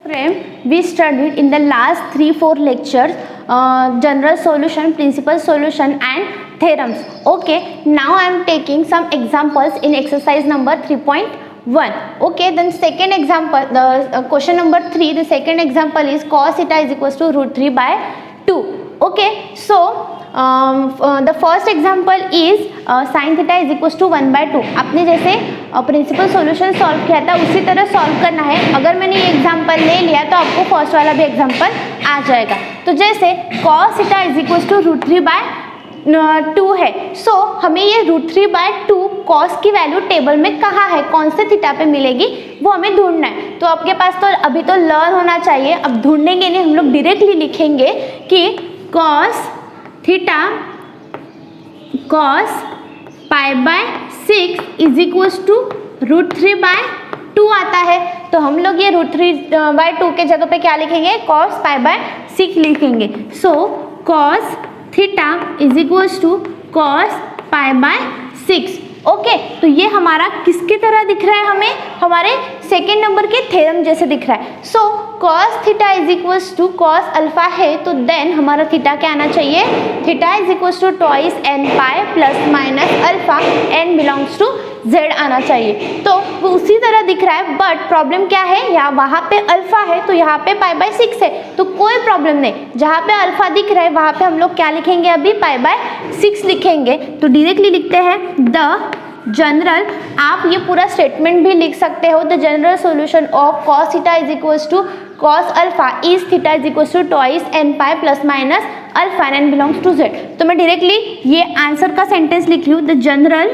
We studied in the last 3-4 lectures general solution, principal solution and theorems. Okay, now I am taking some examples in exercise number 3.1. Okay, then second example, the question number 3, the second example is cos theta is equals to root 3 by 2. Okay, so the first example is sin theta is equals to 1/2. आपने जैसे principal solution solve किया था उसी तरह solve करना है. अगर मैंने ये एग्जांपल ले लिया तो आपको फर्स्ट वाला भी एग्जांपल आ जाएगा. तो जैसे cos theta is equals to root 3/2 है. सो हमें ये रूट 3/2 cos की वैल्यू टेबल में कहाँ है, कौन से थीटा पे मिलेगी वो हमें ढूंढना है. तो आपके पास तो अभी तो लर्न होना चाहिए. अब ढूंढेंगे नहीं, हम लोग डायरेक्टली लिखेंगे कि cos theta cos π/6 is equals to root 3/2 आता है. तो हम लोग ये रूट 3/2 के जगह पे क्या लिखेंगे, cos π/6 लिखेंगे. So cos theta is equals to cos π/6. Okay, तो ये हमारा किसकी तरह दिख रहा है, हमें हमारे सेकेंड नंबर के थ्योरम जैसे दिख रहा है. So cos theta is equals to cos alpha है, तो देन हमारा थीटा क्या आना चाहिए, theta is equals to twice n pi plus minus alpha n belongs to z आना चाहिए. तो वो उसी तरह दिख रहा है, बट प्रॉब्लम क्या है, यहाँ वहाँ पे अल्फा है तो यहाँ पे π/6 है, तो कोई प्रॉब्लम नहीं. जहाँ पे अल्फा दिख रहा है वहाँ पे हम लोग क्या लिखेंगे, अभी π/6 लिखेंगे. तो डायरेक्टली लिखते हैं द जनरल, आप ये पूरा स्टेटमेंट भी लिख सकते हो. The general solution of cos theta is equals to cos alpha is theta is equals to twice n pi plus minus alpha n belongs to z. तो मैं डायरेक्टली ये आंसर का सेंटेंस लिख लूँ, द जनरल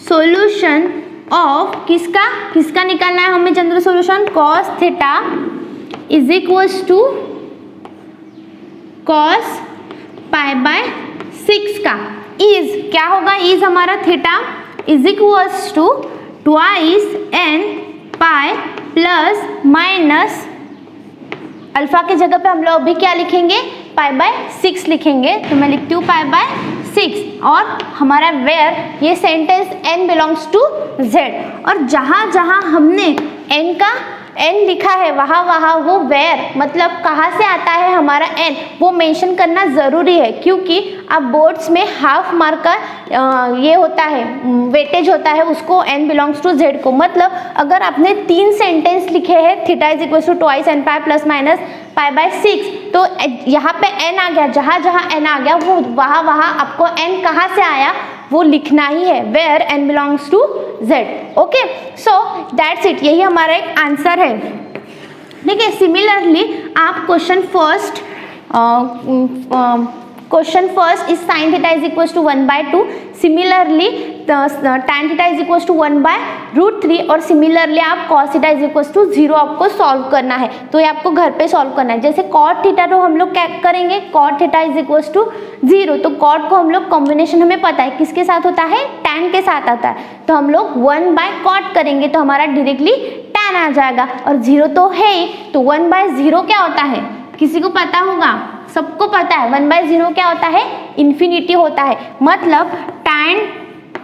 सॉल्यूशन ऑफ किसका निकालना है हमें general solution, cos theta is equals to cos π/6 का इज क्या होगा, इज हमारा theta is equals to twice n pi plus minus alpha के जगह पे हम लोग अभी क्या लिखेंगे, π/6 लिखेंगे. तो मैं लिखती हूँ π/6 और हमारा वेयर ये sentence n belongs to z. और जहाँ जहाँ हमने n लिखा है वहाँ वो वेयर मतलब कहाँ से आता है हमारा n वो मेंशन करना ज़रूरी है, क्योंकि अब बोर्ड्स में हाफ मार्क का ये होता है, वेटेज होता है उसको n बिलोंग्स टू z को. मतलब अगर आपने 3 सेंटेंस लिखे हैं theta is equal to twice n pi plus minus π/6, तो यहाँ पे n आ गया, जहाँ जहाँ n आ गया वो वहाँ आपको n कहाँ से आया वो लिखना ही है, where n belongs to z. Okay, so that's it, यही हमारा एक आंसर है. ठीक है, सिमिलरली आप question first is sin theta is equals to 1/2. Similarly tan theta is equals to 1/√3 और सिमिलरली आप cos theta is equals to 0 आपको सॉल्व करना है. तो ये आपको घर पे सॉल्व करना है. जैसे cot थीटा तो हम लोग क्या करेंगे, cot theta is equals to 0. तो cot को हम लोग कॉम्बिनेशन हमें पता है किसके साथ होता है, tan के साथ आता है. तो हम लोग 1/cot करेंगे तो हमारा डायरेक्टली tan आ जाएगा. और 0 तो है ही, तो 1/0 क्या होता है, किसी को पता होगा, सबको पता है 1/0 क्या होता है, इन्फिनिटी होता है. मतलब tan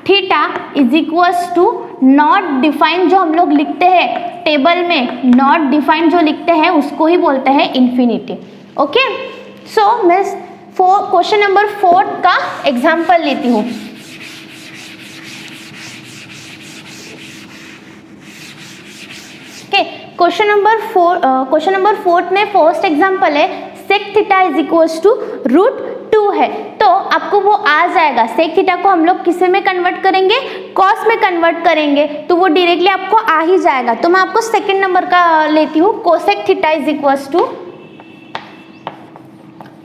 theta is equals to not defined, जो हम लोग लिखते हैं टेबल में नॉट डिफाइंड जो लिखते हैं उसको ही बोलते हैं इन्फिनिटी. ओके, सो मैं क्वेश्चन नंबर 4 का एग्जाम्पल लेती हूँ. क्वेश्चन नंबर 4 में फर्स्ट एग्जाम्पल है sec theta is equals to root 2 है. तो आपको वो आ जाएगा, sec थीटा को हम लोग किसे में कन्वर्ट करेंगे, cos में कन्वर्ट करेंगे, तो वो डायरेक्टली आपको आ ही जाएगा. तो मैं आपको सेकेंड नंबर का लेती हूँ, cosec theta is equals to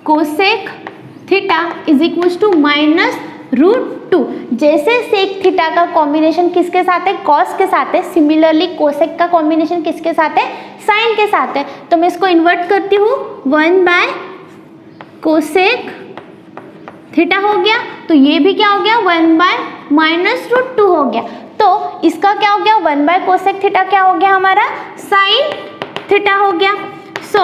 cosec theta is equals to minus root 2. जैसे sec थीटा का कॉम्बिनेशन किसके साथ है, cos के साथ है, सिमिलरली cosec का कॉम्बिनेशन किसके साथ है, sin के साथ है. तो मैं इसको इन्वर्ट करती हूँ, 1/cosec थीटा हो गया. तो ये भी क्या हो गया, 1/-√2 हो गया. तो इसका क्या हो गया, 1/cosec थीटा क्या हो गया हमारा, sin थीटा हो गया. सो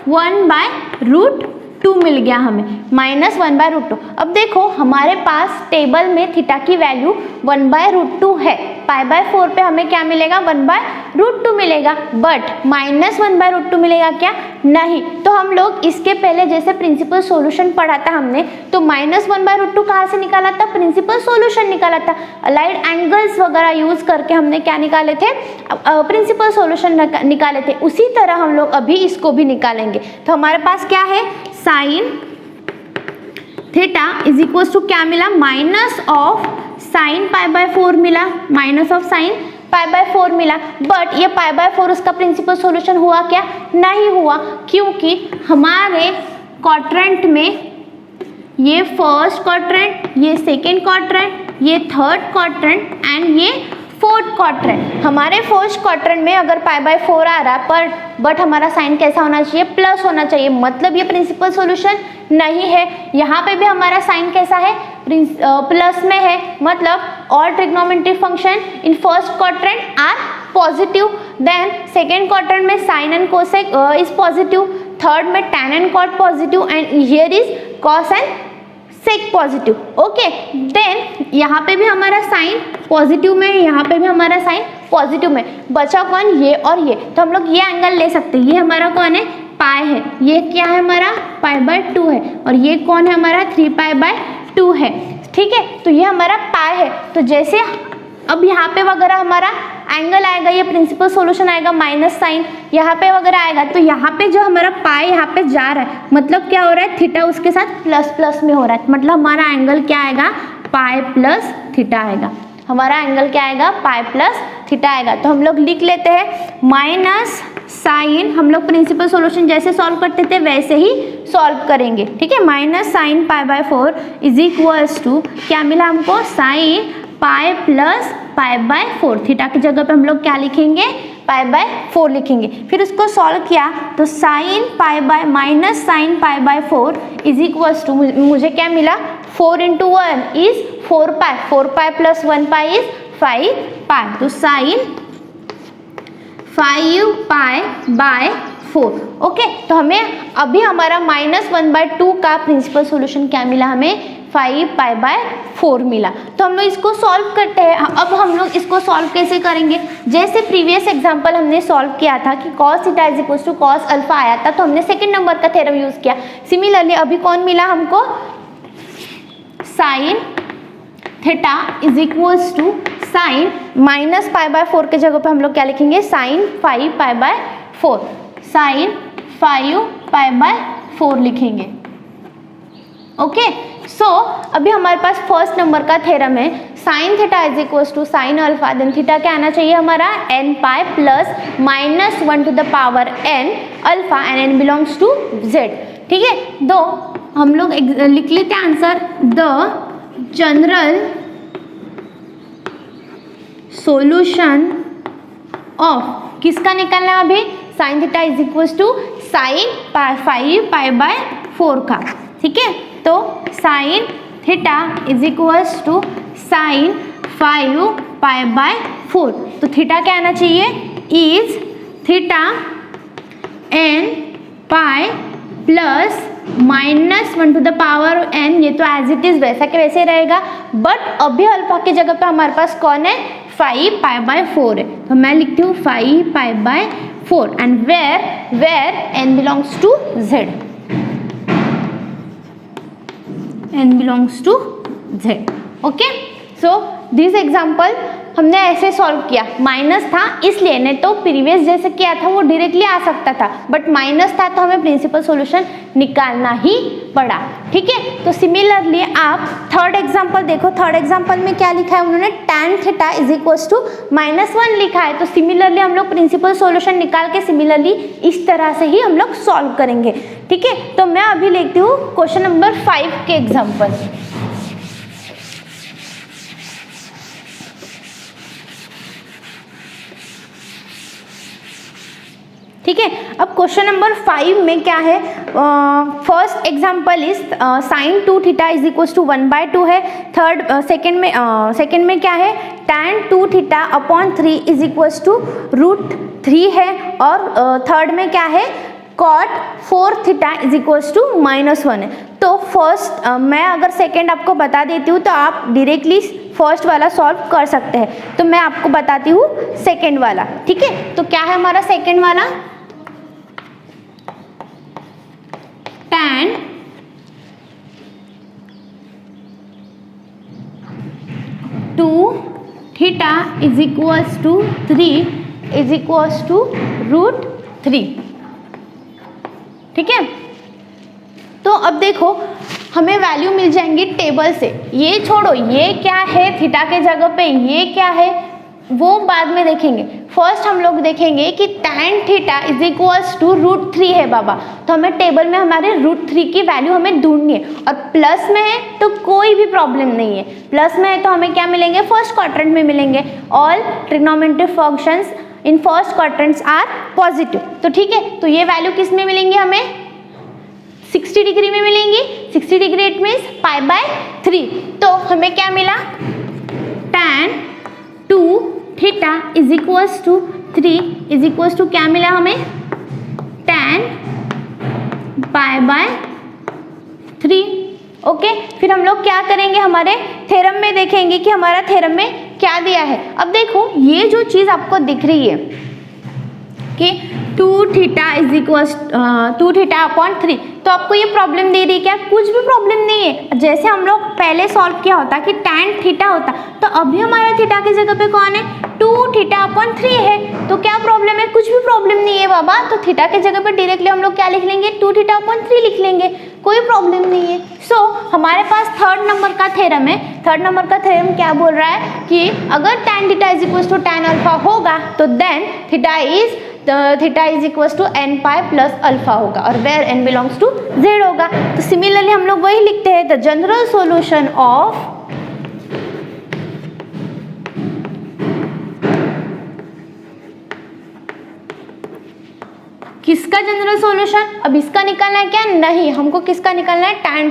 1/√2 2 मिल गया हमें, -1/√2। अब देखो हमारे पास टेबल में थीटा की वैल्यू 1/√2 है, π/4 पे हमें क्या मिलेगा, 1/√2 मिलेगा, बट -1/√2 मिलेगा क्या, नहीं। तो हम लोग इसके पहले जैसे प्रिंसिपल सॉल्यूशन पढ़ा था हमने, तो -1/√2 कहाँ से निकाला था, प्रिंसिपल सॉल्यूशन निकाला था। अलाइड एंगल्स वगैरह यूज करके हमने क्या निकाले थे, प्रिंसिपल सॉल्यूशन निकाले थे। उसी तरह हम लोग अभी इसको भी निकालेंगे। तो हमारे पास क्या है, sine theta is equal to क्या मिला, माइनस ऑफ साइन π/4 मिला, माइनस ऑफ साइन π/4 मिला। बट ये π/4 उसका प्रिंसिपल सॉल्यूशन हुआ क्या, नहीं हुआ, क्योंकि हमारे क्वाड्रेंट में ये फर्स्ट क्वाड्रेंट, ये सेकेंड क्वाड्रेंट, ये थर्ड क्वाड्रेंट एंड ये फोर्थ क्वाड्रेंट। हमारे फर्स्ट क्वाड्रेंट में अगर π/4 आ रहा है पर बट हमारा साइन कैसा होना चाहिए, प्लस होना चाहिए, मतलब ये प्रिंसिपल सॉल्यूशन नहीं है। यहाँ पे भी हमारा साइन कैसा है, प्लस में है, मतलब all trigonometric function in first quadrant are positive. Then second quadrant में sine and cosec is positive, third में tan and cot positive and here is cos and sec positive. Okay, then यहाँ पे भी हमारा sign positive में, यहाँ पे भी हमारा साइन पॉजिटिव में, बचा कौन, ये और ये। तो हम लोग ये एंगल ले सकते हैं, ये हमारा कौन है, पाई है, ये क्या है हमारा π/2 है, और ये कौन है हमारा 3π/2 है। ठीक है, तो ये हमारा पाई है। तो जैसे अब यहाँ पे वगैरह हमारा एंगल आएगा, ये प्रिंसिपल सॉल्यूशन आएगा, माइनस साइन यहाँ पे वगैरह आएगा, तो यहाँ पे जो हमारा पाई यहाँ पे जा रहा है, मतलब क्या हो रहा है, थीटा उसके साथ प्लस प्लस में हो रहा है, मतलब हमारा एंगल क्या आएगा, पाई प्लस थीटा आएगा। हमारा एंगल क्या आएगा, पाई प्लस थीटा आएगा। तो हम लोग लिख लेते हैं माइनस साइन, हम लोग प्रिंसिपल सॉल्यूशन जैसे सॉल्व करते थे वैसे ही सॉल्व करेंगे। ठीक है, minus sine π/4 is equals to क्या मिला हमको, साइन पाई प्लस π/4। थीटा की जगह पे हम लोग क्या लिखेंगे, π/4 लिखेंगे। फिर उसको सॉल्व किया तो sine minus sine π/4 is equals to मुझे क्या मिला, 4 × 1 इज 4π, 4π प्लस 1π इज 5π, तो साइन 5π/4। ओके, तो हमें अभी हमारा -1/2 का प्रिंसिपल सॉल्यूशन क्या मिला, हमें 5π/4 मिला। तो हम लोग इसको सॉल्व करते हैं। अब हम लोग इसको सॉल्व कैसे करेंगे, जैसे प्रीवियस एग्जांपल हमने सॉल्व किया था कि cos theta is equal to cos alpha आया था, तो हमने सेकंड नंबर का थ्योरम यूज किया। सिमिलरली अभी कौन मिला हमको, sine theta is equals to sine minus π/4 के जगह पे हम लोग क्या लिखेंगे, साइन 5π/4, साइन 5π/4 लिखेंगे। ओके, सो अभी हमारे पास फर्स्ट नंबर का थ्योरम है, sine theta is equals to sine alpha, then theta क्या आना चाहिए हमारा, nπ plus -1n alpha and n belongs to z। ठीक है, दो हम लोग लिख लेते हैं answer, the general solution of, किसका निकालना है अभी, sine theta is equals to sine 5π/4 का। ठीक है, तो sine theta is equals to sine 5π/4, तो थीटा क्या आना चाहिए, is theta n pi plus -1n, ये तो एज इट इज वैसा के वैसे रहेगा, बट अभी अल्फा की जगह पे हमारे पास कौन है, 5π/4 है, तो मैं लिखती हूँ 5π/4 and where n belongs to z, n belongs to z। Okay, so this example हमने ऐसे सॉल्व किया, माइनस था इसलिए, नहीं तो प्रीवियस जैसे किया था वो डायरेक्टली आ सकता था, बट माइनस था तो हमें प्रिंसिपल सॉल्यूशन निकालना ही पड़ा। ठीक है, तो सिमिलरली आप थर्ड एग्जांपल देखो, थर्ड एग्जांपल में क्या लिखा है उन्होंने, tan theta is equals to -1 लिखा है, तो सिमिलरली हम लोग प्रिंसिपल सॉल्यूशन निकाल के सिमिलरली इस तरह से ही हम लोग सॉल्व करेंगे। ठीक है, तो मैं अभी लिखती हूँ क्वेश्चन नंबर 5 के एग्जाम्पल। ठीक है, अब क्वेश्चन नंबर 5 में क्या है, first example is sine 2 theta is equals to 1/2 है, थर्ड सेकंड में क्या है, tan 2 theta upon 3 is equals to √3 है, और थर्ड में क्या है, cot 4 theta is equals to -1 है। तो फर्स्ट मैं अगर सेकेंड आपको बता देती हूँ तो आप डायरेक्टली फर्स्ट वाला सॉल्व कर सकते हैं। तो मैं आपको बताती हूँ सेकेंड वाला, ठीक है। तो क्या है हमारा सेकेंड वाला, tan 2 theta is equals to 3 is equals to √3, ठीक है। तो अब देखो हमें वैल्यू मिल जाएंगी टेबल से, ये छोड़ो ये क्या है थीटा के जगह पे, ये क्या है वो बाद में देखेंगे। फर्स्ट हम लोग देखेंगे कि tan theta is equals to √3 है बाबा, तो हमें टेबल में हमारे √3 की वैल्यू हमें ढूंढनी है। और प्लस में है तो कोई भी प्रॉब्लम नहीं है, प्लस में है तो हमें क्या मिलेंगे, फर्स्ट क्वाड्रेंट में मिलेंगे। All trigonometric functions in first quadrants are positive, तो ठीक है। तो ये वैल्यू किस में मिलेंगी, हमें 60 डिग्री में मिलेंगी। 60 डिग्री इट मीन्स π/3। तो हमें क्या मिला, tan 2 theta is equals to 3 is equals to क्या मिला हमें, tan π/3। ओके, फिर हम लोग क्या करेंगे, हमारे थ्योरम में देखेंगे कि हमारा थ्योरम में क्या दिया है। अब देखो ये जो चीज़ आपको दिख रही है कि 2 theta is equals 2 theta upon 3, तो आपको ये प्रॉब्लम दे रही है क्या, कुछ भी प्रॉब्लम नहीं है। जैसे हम लोग पहले सॉल्व किया होता कि tan थीटा होता, तो अभी हमारे थीटा की जगह पे कौन है, 2 थीटा अपॉन 3 है। तो क्या प्रॉब्लम है, कुछ भी प्रॉब्लम नहीं है बाबा। तो थीटा की जगह पे डायरेक्टली हम लोग क्या लिख लेंगे, 2 थीटा अपॉन 3 लिख लेंगे, कोई प्रॉब्लम नहीं है। सो हमारे पास थर्ड नंबर का थ्योरम है। थर्ड नंबर का थ्योरम क्या बोल रहा है कि अगर tan theta is equals to tan alpha होगा तो then theta is equals to n pi plus alpha होगा, और where n belongs to z होगा। तो सिमिलरली हम लोग वही लिखते हैं, द जनरल सॉल्यूशन ऑफ किसका जनरल सॉल्यूशन, अब इसका निकालना है क्या, नहीं, हमको किसका निकालना है, tan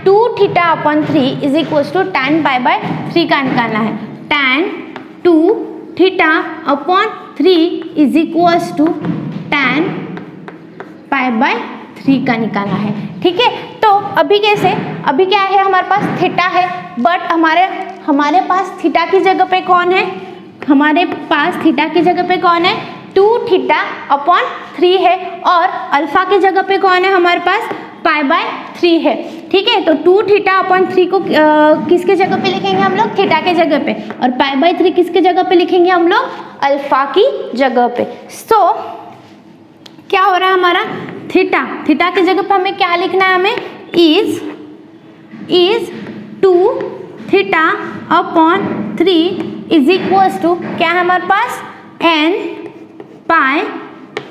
2 theta upon 3 is equals to tan π/3 का निकालना है। tan 2 theta upon 3 is equals to tan π/3 का निकालना है, ठीक है। तो अभी कैसे, अभी क्या है, हमारे पास थीटा है, बट हमारे पास थीटा की जगह पे कौन है, हमारे पास थीटा की जगह पे कौन है, 2 थीटा अपॉन 3 है, और अल्फा की जगह पे कौन है हमारे पास, π/3 है, ठीक है। तो 2 थीटा अपॉन 3 को किसके जगह पे लिखेंगे हम लोग, थीटा के जगह पे, और π/3 किसके जगह पे लिखेंगे हम लोग, अल्फा की जगह पे। सो क्या हो रहा है हमारा, थीटा की जगह पे हमें क्या लिखना है, हमें is 2 theta upon 3 is equals to क्या है हमारे पास, n पाई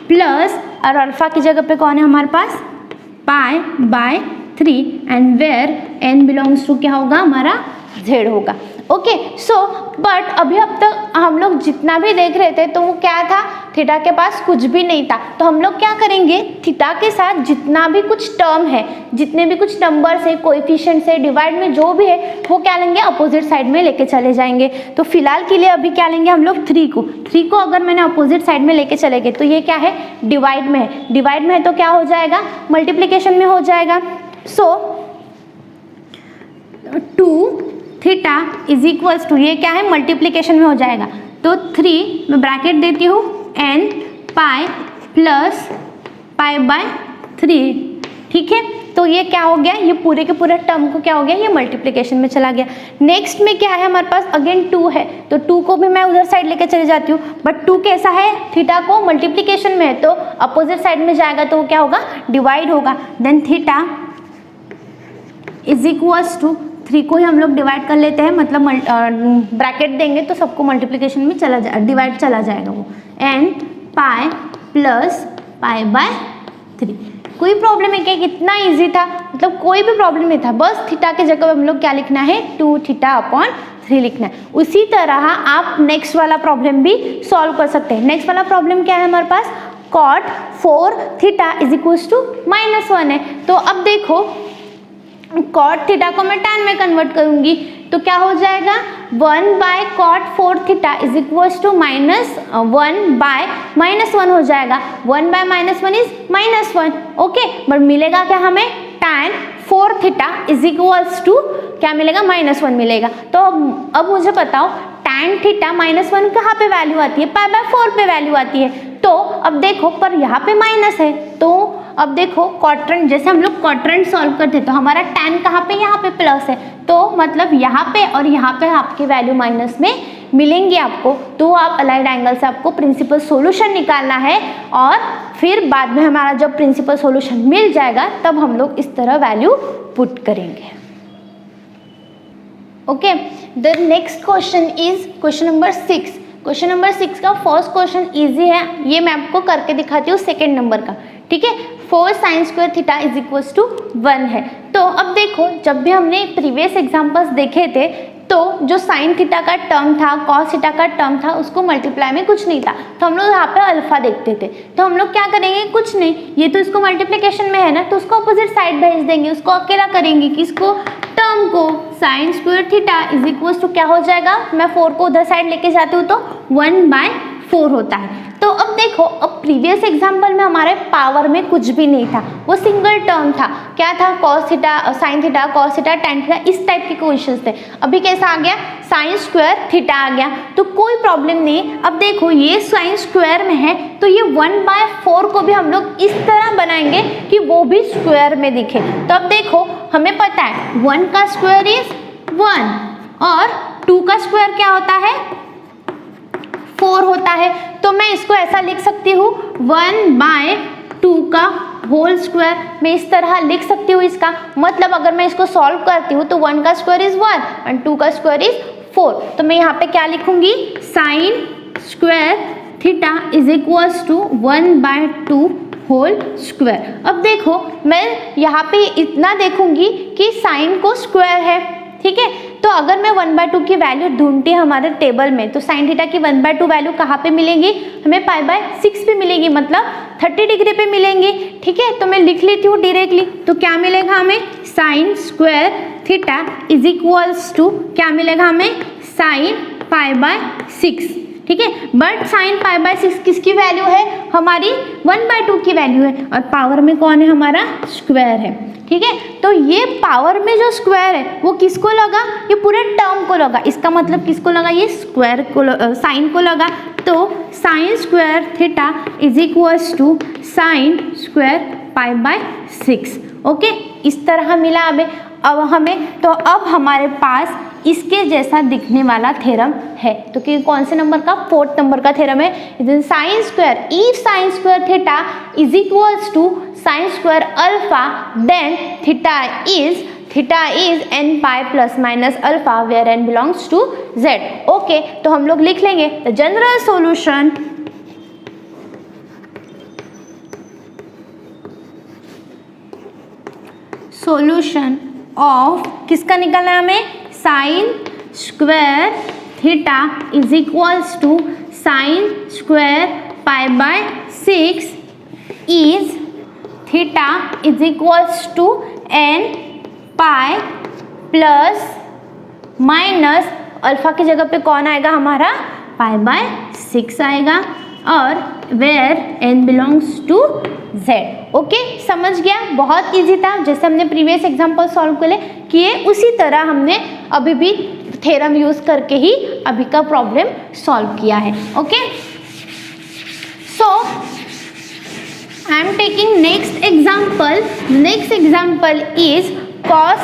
प्लस, और अल्फा की जगह पे कौन है हमारे पास, π/3, and where n belongs to क्या होगा हमारा, z होगा। ओके, सो बट अभी अब तक हम लोग जितना भी देख रहे थे तो वो क्या था, थीटा के पास कुछ भी नहीं था। तो हम लोग क्या करेंगे, थीटा के साथ जितना भी कुछ टर्म है, जितने भी कुछ नंबर्स है, कोएफिशिएंट्स है, डिवाइड में जो भी है, वो क्या लेंगे, अपोजिट साइड में लेके चले जाएंगे। तो फिलहाल के लिए अभी क्या लेंगे हम लोग, 3 को अगर मैंने अपोजिट साइड में लेके चले गए तो ये क्या है, डिवाइड में है। डिवाइड में है तो क्या हो जाएगा, मल्टीप्लीकेशन में हो जाएगा। सो 2 थीटा इज इक्वल्स टू, ये क्या है, मल्टीप्लीकेशन में हो जाएगा। तो 3 मैं ब्रैकेट देती हूँ, n पाई प्लस π/3, ठीक है। तो ये क्या हो गया, ये पूरे के पूरे टर्म को क्या हो गया, ये मल्टीप्लीकेशन में चला गया। नेक्स्ट में क्या है हमारे पास, अगेन 2 है, तो 2 को भी मैं उधर साइड लेके चले जाती हूँ, बट 2 कैसा है, थीटा को मल्टीप्लीकेशन में है, तो अपोजिट साइड में जाएगा तो वो क्या होगा, डिवाइड होगा। Then theta is equals to, 3 को ही हम लोग डिवाइड कर लेते हैं, मतलब ब्रैकेट देंगे तो सबको मल्टीप्लिकेशन में चला जाए, डिवाइड चला जाएगा वो, n पाई प्लस π/3। कोई प्रॉब्लम है क्या, कितना इजी था, मतलब कोई भी प्रॉब्लम नहीं था, बस थीटा के जगह हम लोग क्या लिखना है, 2 थीटा अपॉन 3 लिखना है। उसी तरह आप नेक्स्ट वाला प्रॉब्लम भी सॉल्व कर सकते हैं। नेक्स्ट वाला प्रॉब्लम क्या है हमारे पास, cot 4 theta is equals to -1 है। तो अब देखो cot थीटा को मैं tan में कन्वर्ट करूंगी, तो क्या हो जाएगा 1/cot4 theta is equals to -1/-1 हो जाएगा। 1/-1 इज -1। ओके, बट मिलेगा क्या हमें tan 4 theta is equals to क्या मिलेगा -1 मिलेगा। तो अब मुझे बताओ tan थीटा -1 कहाँ पे वैल्यू आती है, π/4 पे वैल्यू आती है। तो अब देखो पर यहाँ पे माइनस है, तो अब देखो क्वाड्रेंट, जैसे हम लोग क्वाड्रेंट सॉल्व करते तो हमारा tan कहाँ पे, यहाँ पे प्लस है, तो मतलब यहाँ पे और यहाँ पे आपकी वैल्यू माइनस में मिलेंगी आपको। तो आप अलाइड एंगल से आपको प्रिंसिपल सॉल्यूशन निकालना है और फिर बाद में हमारा जब प्रिंसिपल सॉल्यूशन मिल जाएगा तब हम लोग इस तरह वैल्यू पुट करेंगे। Okay, the next question is question number 6। Question number 6 का फर्स्ट क्वेश्चन इजी है, ये मैं आपको करके दिखाती हूँ सेकेंड नंबर का। ठीक है, 4 sin² theta is equals to 1 है। तो अब देखो जब भी हमने प्रीवियस एग्जाम्पल्स देखे थे तो जो साइन थीटा का टर्म था, कॉस थीटा का टर्म था, उसको मल्टीप्लाई में कुछ नहीं था, तो हम लोग यहाँ पे अल्फा देखते थे। तो हम लोग क्या करेंगे, कुछ नहीं, ये तो इसको मल्टीप्लिकेशन में है ना, तो उसको अपोजिट साइड भेज देंगे, उसको अकेला करेंगे, किसको, टर्म को। sin² theta is equal to क्या हो जाएगा, मैं 4 को उधर साइड लेके जाती हूँ तो 1/4 होता है। तो अब देखो, अब प्रीवियस एग्जाम्पल में हमारे पावर में कुछ भी नहीं था, वो सिंगल टर्म था। क्या था, cos theta, sine theta, cos theta, tan theta, इस टाइप के क्वेश्चंस थे। अभी कैसा आ गया, sin² थीटा आ गया, तो कोई प्रॉब्लम नहीं। अब देखो ये sin² में है तो ये 1/4 को भी हम लोग इस तरह बनाएंगे कि वो भी स्क्वायर में दिखे। तो अब देखो हमें पता है 1 का स्क्वायर इज 1 और 2 का स्क्वायर क्या होता है, 4 होता है। तो मैं इसको ऐसा लिख सकती हूँ 1/2 का होल स्क्वायर, मैं इस तरह लिख सकती हूँ इसका मतलब। अगर मैं इसको सॉल्व करती हूँ तो 1 का स्क्वायर इज 1 और 2 का स्क्वायर इज 4, तो मैं यहाँ पे क्या लिखूंगी, sin² theta is equals to 1/2 whole square. अब देखो मैं यहाँ पे इतना देखूंगी कि साइन को स्क्वायर है, ठीक है। तो अगर मैं 1/2 की वैल्यू ढूंढती है हमारे टेबल में, तो sin थीटा की 1/2 वैल्यू कहाँ पे मिलेंगी, हमें π/6 पे मिलेगी, मतलब 30 डिग्री पे मिलेंगी। ठीक है, तो मैं लिख लेती हूँ डायरेक्टली, तो क्या मिलेगा हमें, sin² theta is equals to क्या मिलेगा हमें, sin π/6। ठीक है, बट sin π/6 किसकी वैल्यू है, हमारी 1/2 की वैल्यू है, और पावर में कौन है, हमारा स्क्वायर है। ठीक है, तो ये पावर में जो स्क्वायर है वो किसको लगा, ये पूरे टर्म को लगा, इसका मतलब किसको लगा, ये स्क्वायर को, साइन को लगा। तो sin² theta is equals to sin² π/6। Okay, इस तरह मिला अब हमें। तो अब हमारे पास इसके जैसा दिखने वाला थ्योरम है, तो कि कौन से नंबर का, 4th नंबर का थ्योरम है। sin², if sin² theta is equals to sin² alpha, then theta is n⁻ ± alpha where n belongs to z। Okay, तो हम लोग लिख लेंगे द जनरल सॉल्यूशन ऑफ किसका निकलना है हमें, sin² theta is equals to sin² π/6 is theta is equals to n⁻ ± alpha की जगह पे कौन आएगा, हमारा π/6 आएगा, और where n belongs to z। Okay, समझ गया, बहुत इजी था, जैसे हमने प्रीवियस एग्जांपल सॉल्व किए उसी तरह हमने अभी भी थ्योरम यूज करके ही अभी का प्रॉब्लम सॉल्व किया है। Okay, so I am taking next example is cos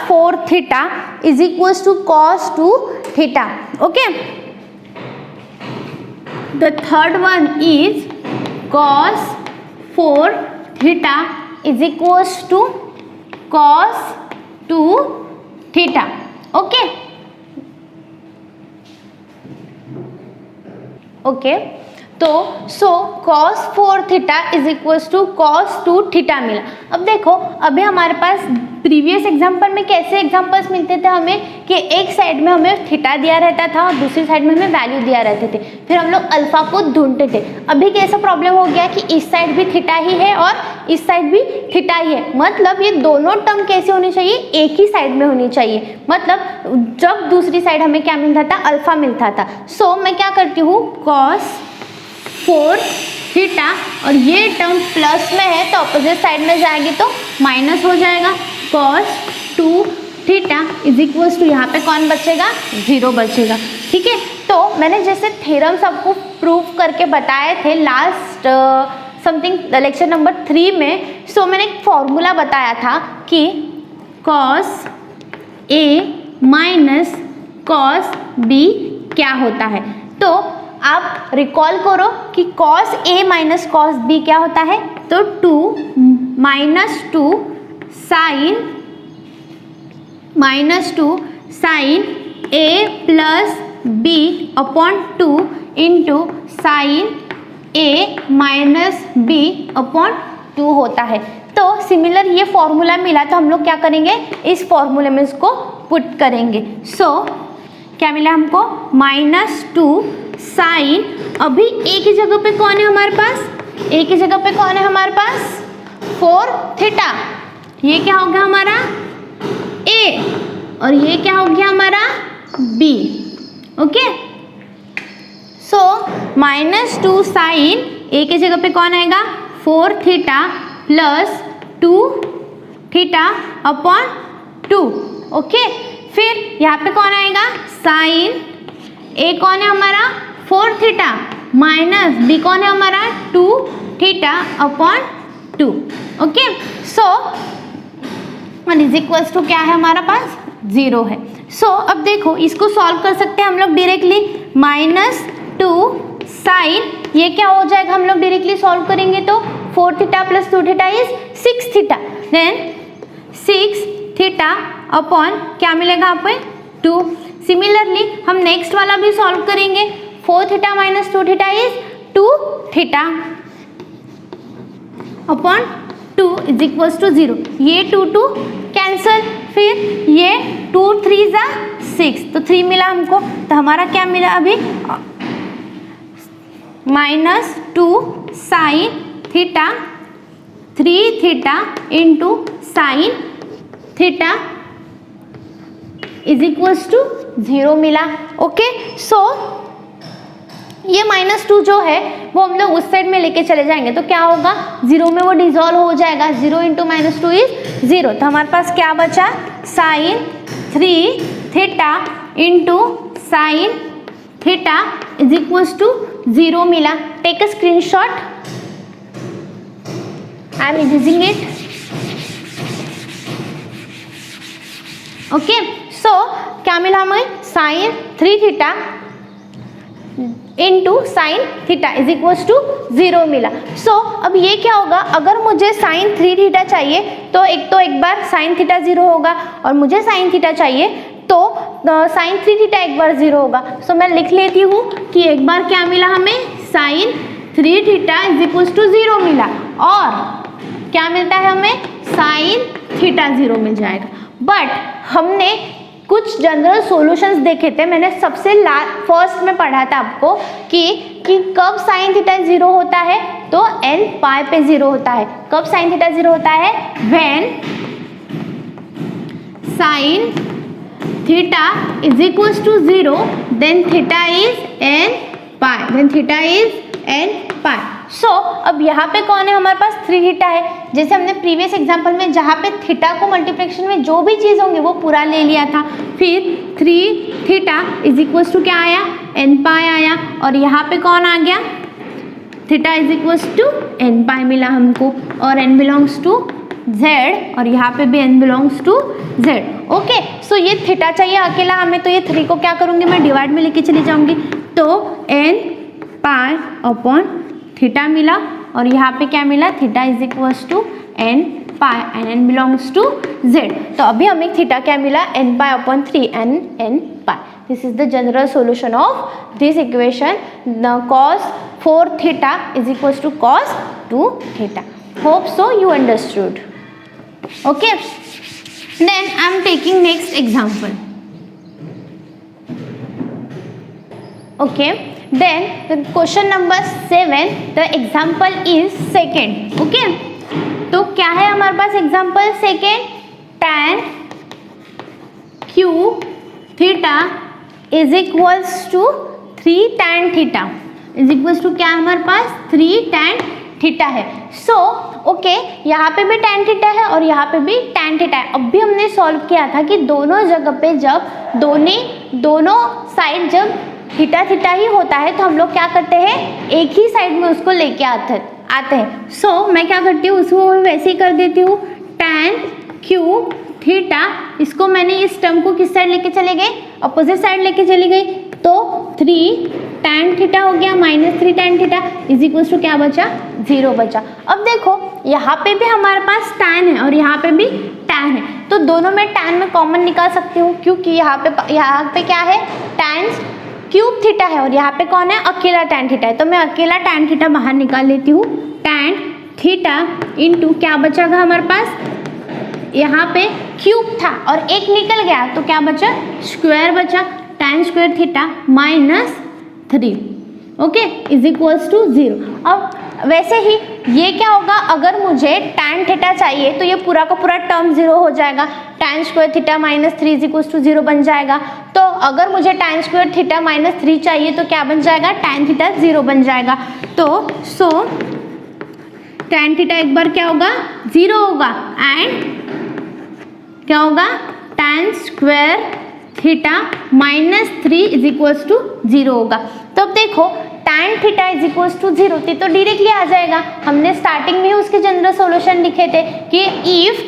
4 theta is equals to cos 2 theta. Okay, the third one is cos 4 theta is equals to cos 2 theta. Okay, तो cos 4 theta is equals to cos 2 theta मिला। अब देखो अभी हमारे पास previous example में कैसे examples मिलते थे हमें कि एक साइड में हमें थीटा दिया रहता था और दूसरी साइड में हमें वैल्यू दिया रहते थे, फिर हम लोग अल्फा को ढूंढते थे। अभी कैसा प्रॉब्लम हो गया कि इस साइड भी थीटा ही है और इस साइड भी थीटा ही है, मतलब ये दोनों टर्म कैसे होनी चाहिए, एक ही साइड में होनी चाहिए। मतलब जब दूसरी साइड हमें क्या मिलता था, अल्फा मिलता था। सो मैं क्या करती हूँ, कॉस 4 थीटा और ये टर्म प्लस में है तो अपोजिट साइड में जाएगी तो माइनस हो जाएगा। Cos 2 theta is equals to, यहाँ पे कौन बचेगा, 0 बचेगा। ठीक है, तो मैंने जैसे थ्योरम्स आपको प्रूव करके बताए थे लास्ट समथिंग लेक्चर नंबर 3 में। सो मैंने एक फॉर्मूला बताया था कि cos A minus cos B क्या होता है। तो आप रिकॉल करो कि cos A minus cos B क्या होता है, तो 2 sine A plus B upon 2 into sine A minus B upon 2 होता है। तो सिमिलर ये फॉर्मूला मिला तो हम लोग क्या करेंगे, इस फॉर्मूले में इसको पुट करेंगे। सो क्या मिला हमको, -2 साइन, अभी एक ही जगह पे कौन है हमारे पास, एक ही जगह पे कौन है हमारे पास, 4 थीटा। ये क्या हो गया हमारा ए और ये क्या हो गया हमारा बी। ओके, सो -2 साइन, ए की जगह पे कौन आएगा, 4 theta plus 2 theta upon 2। Okay, फिर यहाँ पे कौन आएगा, साइन ए कौन है हमारा, 4 थीटा माइनस बी कौन है हमारा, 2 theta upon 2। Okay, so 1 is equals to क्या है हमारा पास, 0 है। सो अब देखो इसको सॉल्व कर सकते हैं हम लोग डायरेक्टली, -2 साइन, ये क्या हो जाएगा, हम लोग डायरेक्टली सॉल्व करेंगे तो 4 theta plus 2 theta is 6 theta, then 6 theta upon क्या मिलेगा यहाँ पे, 2। सिमिलरली हम नेक्स्ट वाला भी सॉल्व करेंगे, 4 theta minus 2 theta is 2 theta upon 2 is equals to 0। ये 2 कैंसल, फिर ये 2 3 जा 6, तो 3 मिला हमको, तो हमारा क्या मिला अभी, -2 sine theta 3 theta into sine theta is equals to 0 मिला। ओके, सो ये -2 जो है वो हम लोग उस साइड में लेके चले जाएंगे तो क्या होगा, 0 में वो डिसॉल्व हो जाएगा, 0 इंटू -2 इज 0। तो हमारे पास क्या बचा, sine 3 theta into sine theta is equals to 0 मिला। Take a screenshot, I am using it. Okay, so क्या मिला हमें, sine 3 theta into sine theta is equals to 0 मिला। सो अब ये क्या होगा, अगर मुझे साइन 3 थीटा चाहिए तो एक बार साइन थीटा 0 होगा, और मुझे साइन थीटा चाहिए तो साइन 3 थीटा एक बार 0 होगा। सो मैं लिख लेती हूँ कि एक बार क्या मिला हमें, sine 3 theta is equals to 0 मिला, और क्या मिलता है हमें, साइन थीटा 0 मिल जाएगा। बट हमने कुछ जनरल सॉल्यूशंस देखे थे, मैंने सबसे फर्स्ट में पढ़ा था आपको कि कब साइन थीटा 0 होता है, तो n पाई पे 0 होता है। कब साइन थीटा 0 होता है, when sine theta is equals to 0 then theta is n pi, then theta is n pi. So अब यहाँ पे कौन है हमारे पास, 3 थीटा है। जैसे हमने प्रीवियस एग्जांपल में जहाँ पे थीटा को मल्टीप्लिकेशन में जो भी चीज़ होंगे वो पूरा ले लिया था, फिर 3 थीटा इज इक्वल्स टू क्या आया, n पाई आया, और यहाँ पे कौन आ गया, theta is equals to n pi मिला हमको, और n बिलोंग्स टू z, और यहाँ पे भी n belongs to z। Okay, so ये थीटा चाहिए अकेला हमें, तो ये 3 को क्या करूँगी मैं, डिवाइड में लेके चली जाऊँगी, तो n पाई अपॉन थीटा मिला, और यहाँ पे क्या मिला, theta is equals to n pi and n belongs to z। तो अभी हमें थीटा क्या मिला, n pi upon 3 n pi. This is the general solution of this equation, cos 4 theta is equals to cos 2 theta. Hope so you understood. Okay, Then I am taking next example. Okay, then the question number 7, the example is second. Okay, तो क्या है हमारे पास example second? tan cube theta is equals to 3 tan theta is equals to क्या हमारे पास 3 tan theta है. So okay, यहाँ पे भी tan थीटा है और यहाँ पे भी tan थीटा है. अब भी हमने सॉल्व किया था कि दोनों जगह पे जब दोनों साइड जब थीटा थीटा ही होता है तो हम लोग क्या करते हैं, एक ही साइड में उसको लेके आते हैं. सो मैं क्या करती हूँ, उसको वैसे ही कर देती हूँ. tan क्यूब थीटा, इसको मैंने इस टर्म को किस साइड लेके चले गए, अपोजिट साइड लेके चली गई, तो 3 tan थीटा हो गया minus 3 tan theta is equal to क्या बचा, 0 बचा. अब देखो यहाँ पे भी हमारे पास tan है और यहाँ पे भी tan है, तो दोनों में tan में कॉमन निकाल सकती हूँ क्योंकि यहाँ पे क्या है, tan क्यूब थीटा है और यहाँ पे कौन है, अकेला tan थीटा है. तो मैं अकेला tan थीटा बाहर निकाल लेती हूँ. tan थीटा इंटू क्या बचागा हमारे पास, यहाँ पे क्यूब था और एक निकल गया तो क्या बचा, स्क्वायर बचा. tan square theta minus 3 okay is equals to 0. अब वैसे ही ये क्या होगा, अगर मुझे tan थीटा चाहिए तो ये पूरा का पूरा टर्म 0 हो जाएगा. tan square theta minus 3 is equals to 0 बन जाएगा. तो अगर मुझे tan स्क्वायर थीटा माइनस 3 चाहिए तो क्या बन जाएगा, tan थीटा 0 बन जाएगा. तो सो tan थीटा एक बार क्या होगा, 0 होगा एंड क्या होगा, tan square theta minus 3 is equals to 0 होगा. तो अब देखो tan theta is equals to 0 तो डायरेक्टली आ जाएगा. हमने स्टार्टिंग में उसके जनरल सॉल्यूशन लिखे थे कि if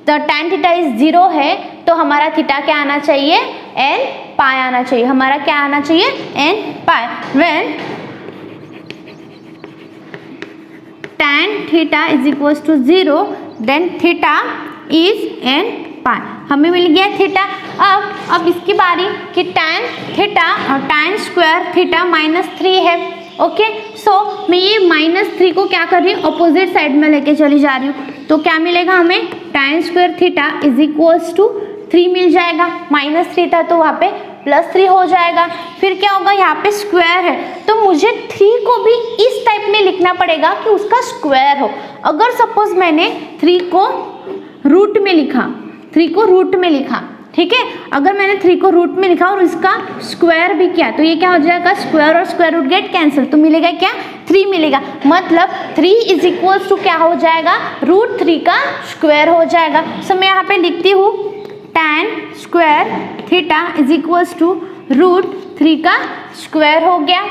the tan theta is 0 है तो हमारा थीटा क्या आना चाहिए, n पाई आना चाहिए. हमारा क्या आना चाहिए, n pi. When tan theta is equals to 0 then theta is n pi. हमें मिल गया थीटा. अब इसकी बारी कि tan थीटा और tan स्क्वायर थीटा माइनस 3 है. ओके, सो मैं ये माइनस 3 को क्या कर रही हूँ, अपोजिट साइड में लेके चली जा रही हूँ. तो क्या मिलेगा हमें, tan square theta is equals to 3 मिल जाएगा. माइनस 3 था तो वहाँ पे प्लस 3 हो जाएगा. फिर क्या होगा, यहाँ पे स्क्वायर है तो मुझे 3 को भी इस टाइप में लिखना पड़ेगा कि उसका स्क्वायर हो. अगर सपोज मैंने 3 को रूट में लिखा, 3 को रूट में लिखा, ठीक है, अगर मैंने 3 को रूट में लिखा और इसका स्क्वायर भी किया तो ये क्या हो जाएगा, स्क्वायर और स्क्वायर रूट गेट कैंसिल, तो मिलेगा क्या, 3 मिलेगा. मतलब 3 इज इक्वल्स टू क्या हो जाएगा, रूट 3 का स्क्वायर हो जाएगा. सो मैं यहाँ पे लिखती हूँ tan square theta is equals to root 3 का स्क्वायर हो गया.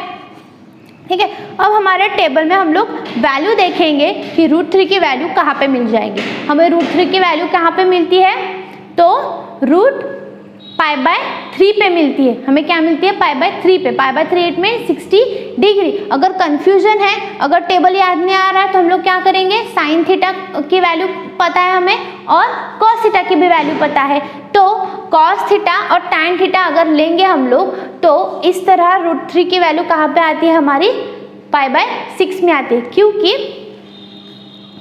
ठीक है, अब हमारे टेबल में हम लोग वैल्यू देखेंगे कि रूट 3 की वैल्यू कहाँ पे मिल जाएगी. हमें रूट 3 की वैल्यू कहाँ पे मिलती है, तो रूट पाई बाय 3 पे मिलती है. हमें क्या मिलती है, पाई बाय 3 पे. पाई बाय 3 में 60 डिग्री. अगर कंफ्यूजन है, अगर टेबल याद नहीं आ रहा है तो हम लोग क्या करेंगे, साइन थीटा की वैल्यू पता है हमें और कॉस थीटा की भी वैल्यू पता है. तो कॉस थीटा और टैन थीटा अगर लेंगे हम लोग तो इस तरह रूट 3 की वैल्यू कहाँ पे आती है हमारी, पाई बाय 6 में आती है.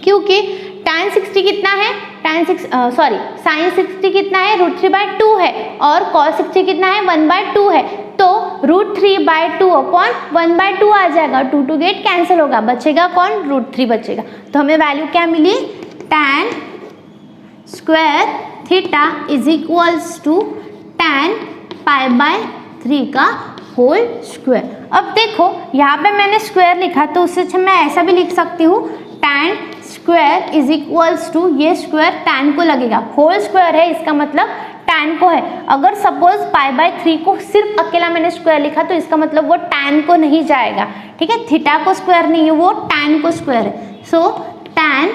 क्योंकि tan 60 कितना है, साइन 60 कितना है, रूट 3 बाय 2 है और cos 60 कितना है, 1 बाय 2 है. तो रूट 3 बाय 2 अपॉन 1 बाय 2 आ जाएगा. 2 टू गेट कैंसिल होगा, बचेगा कौन, रूट 3 बचेगा. तो हमें वैल्यू क्या मिली, tan square theta is equals to tan pi by 3 का होल स्क्वायर. अब देखो यहाँ पे मैंने स्क्वायर लिखा तो उससे अच्छा मैं ऐसा भी लिख सकती हूँ, tan square is equals to, ये स्क्वायर tan को लगेगा, होल स्क्वायर है इसका मतलब tan को है. अगर सपोज पाई बाय 3 को सिर्फ अकेला मैंने स्क्वायर लिखा तो इसका मतलब वो tan को नहीं जाएगा. ठीक है, थीटा को स्क्वायर नहीं है, वो tan को स्क्वायर है. सो tan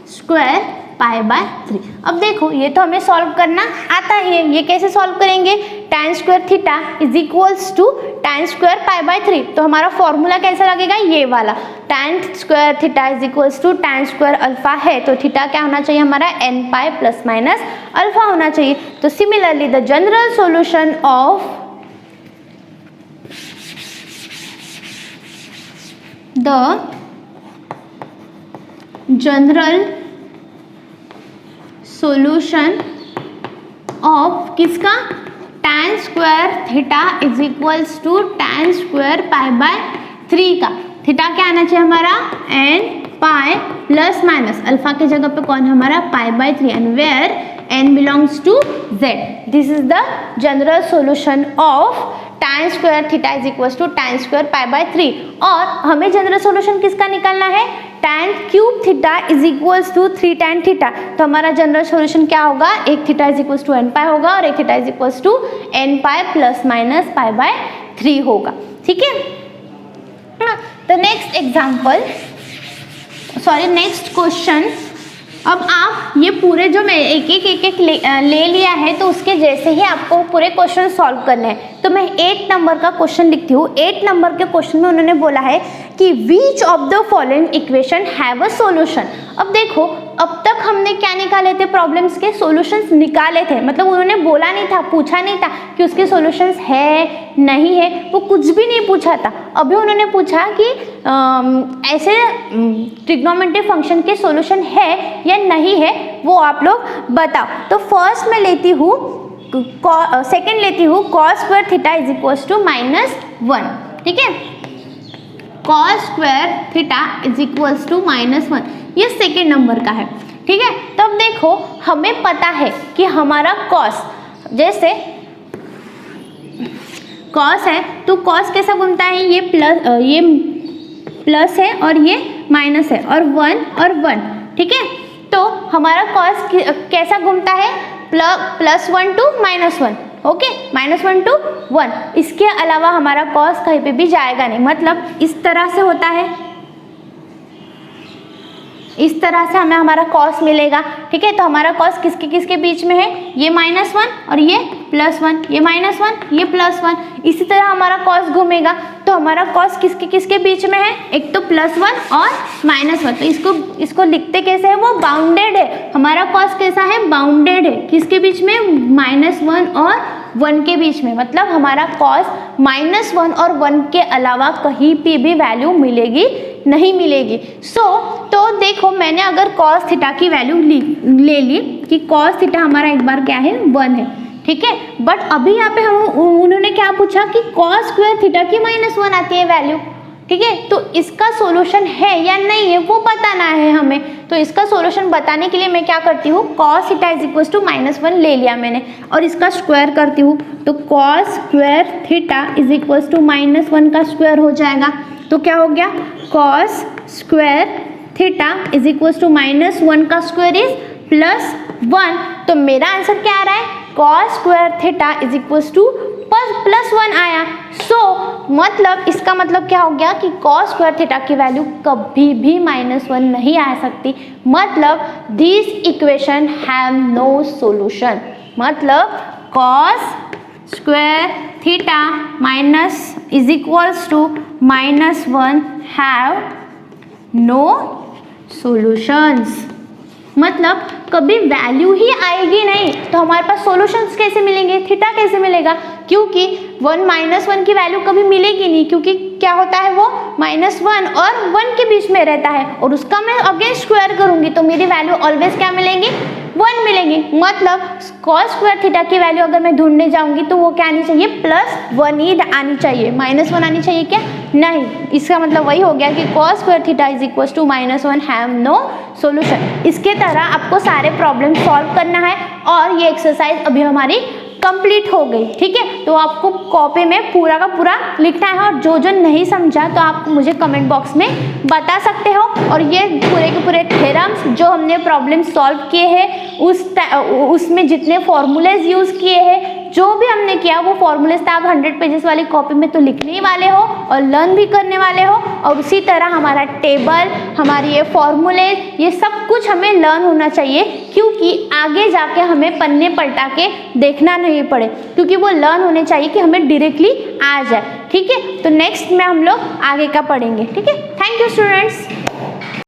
स्क्वायर पाई बाय 3. अब देखो ये तो हमें सॉल्व करना आता है. ये कैसे सॉल्व करेंगे, tan square theta is equals to tan square pi by 3. तो हमारा फॉर्मूला कैसा लगेगा, ये वाला, tan square theta is equals to tan square alpha है तो थीटा क्या होना चाहिए हमारा, n pi plus minus alpha होना चाहिए. तो similarly the general solution of solution of किसका, tan square theta is equals to tan square pi by 3 का। थीटा क्या आना चाहिए हमारा, n pi plus minus alpha के जगह पे कौन है हमारा pi by 3 and where n belongs to z। This is the general solution of tan square theta is equals to tan square pi by 3। और हमें जनरल सॉल्यूशन किसका निकालना है, tan cube theta is equals to 3 tan theta. तो हमारा general solution क्या होगा, एक theta is equals to n pi होगा और एक theta is equals to n pi plus minus pi by 3 होगा। ठीक है, तो next example, sorry next question. अब आप ये पूरे जो मैं एक एक ले लिया है तो उसके जैसे ही आपको पूरे क्वेश्चन सॉल्व करने हैं। तो मैं 8 नंबर का क्वेश्चन लिखती हूँ। 8 नंबर के क्वेश्चन में उन्होंने बोला है कि which of the following equation have a solution. अब देखो, अब तक हमने क्या निकाले थे, प्रॉब्लम्स के सॉल्यूशंस निकाले थे, मतलब उन्होंने बोला नहीं था, पूछा नहीं था कि उसके सॉल्यूशंस है नहीं है, वो कुछ भी नहीं पूछा था। अभी उन्होंने पूछा कि ऐसे ट्रिग्नोमेट्री फंक्शन के सॉल्यूशन है या नहीं है, वो आप लोग बताओ। तो फर्स्ट मैं लेती हूँ, सेकेंड लेती हूँ cos square theta is equals to -1। ठीक है, cos square theta is equals to -1, ये सेकेंड नंबर का है। ठीक है, तो अब देखो हमें पता है कि हमारा cos, जैसे cos है तो cos कैसा घूमता है, ये प्लस है और ये माइनस है और 1 और 1। ठीक है, तो हमारा cos कैसा घूमता है, +1 to -1। Okay, -1 to 1। इसके अलावा हमारा cos कहीं पे भी जाएगा नहीं, मतलब इस तरह से होता है, इस तरह से हमें हमारा cos मिलेगा। ठीक है, तो हमारा cos किसके किसके बीच में है, ये -1 और ये +1, ये -1 ये +1, इसी तरह हमारा cos घूमेगा। तो हमारा cos किसके किसके बीच में है, एक तो +1 और -1। तो इसको लिखते कैसे है, वो बाउंडेड है। हमारा cos कैसा है, बाउंडेड है, किसके बीच में, -1 और 1 के बीच में। मतलब हमारा cos -1 और 1 के अलावा कहीं पे भी वैल्यू मिलेगी नहीं मिलेगी। तो देखो मैंने अगर cos थीटा की वैल्यू ले ली कि cos थीटा हमारा एक बार क्या है, 1 है। ठीक है, बट अभी यहाँ पे उन्होंने क्या पूछा कि cos स्क्वायर थीटा की -1 आती है वैल्यू। ठीक है, तो इसका सॉल्यूशन है या नहीं है वो बताना है हमें। तो इसका सॉल्यूशन बताने के लिए मैं क्या करती हूँ, cos theta is equals to -1 ले लिया मैंने और इसका स्क्वायर करती हूँ। तो cos square theta is equals to -1 का स्क्वायर हो जाएगा। तो क्या हो गया, cos square theta is equals to -1 का स्क्वायर इज +1। तो मेरा आंसर क्या आ रहा है, cos square theta is equals to +1 आया। मतलब इसका मतलब क्या हो गया कि cos स्क्वायर थीटा की वैल्यू कभी भी -1 नहीं आ सकती। मतलब this equation have no solution. मतलब cos square theta is equals to -1 have no solutions. मतलब कभी वैल्यू ही आएगी नहीं, तो हमारे पास सॉल्यूशंस कैसे मिलेंगे, थीटा कैसे मिलेगा, क्योंकि 1 की वैल्यू कभी मिलेगी नहीं, क्योंकि क्या होता है वो -1 और 1 के बीच में रहता है और उसका मैं अगेन स्क्वायर करूंगी तो मेरी वैल्यू ऑलवेज क्या मिलेंगी, 1 मिलेंगी। मतलब cos स्क्वायर थीटा की वैल्यू अगर मैं ढूंढने जाऊंगी तो वो क्या आनी चाहिए, +1 ही आनी चाहिए, -1 आनी चाहिए क्या, नहीं। इसका मतलब वही हो गया कि cos square theta is equals to -1 have no solution. इसके तरह आपको सारे प्रॉब्लम सॉल्व करना है और ये एक्सरसाइज अभी हमारी कंप्लीट हो गई। ठीक है, तो आपको कॉपी में पूरा का पूरा लिखना है और जो नहीं समझा तो आप मुझे कमेंट बॉक्स में बता सकते हो। और ये पूरे के पूरे थ्योरम्स जो हमने प्रॉब्लम सॉल्व किए हैं उसमें जितने फॉर्मूलेज यूज़ किए हैं, जो भी हमने किया वो फॉर्मूलेज आप 100 पेजेस वाली कॉपी में तो लिखने ही वाले हो और लर्न भी करने वाले हो। और उसी तरह हमारा टेबल, हमारी ये फॉर्मूलेज, ये सब कुछ हमें लर्न होना चाहिए, क्योंकि आगे जाके हमें पन्ने पलटा के देखना नहीं पड़े, क्योंकि वो लर्न होने चाहिए कि हमें डायरेक्टली आ जाए। ठीक है, तो नेक्स्ट में हम लोग आगे का पढ़ेंगे। ठीक है, थैंक यू स्टूडेंट्स।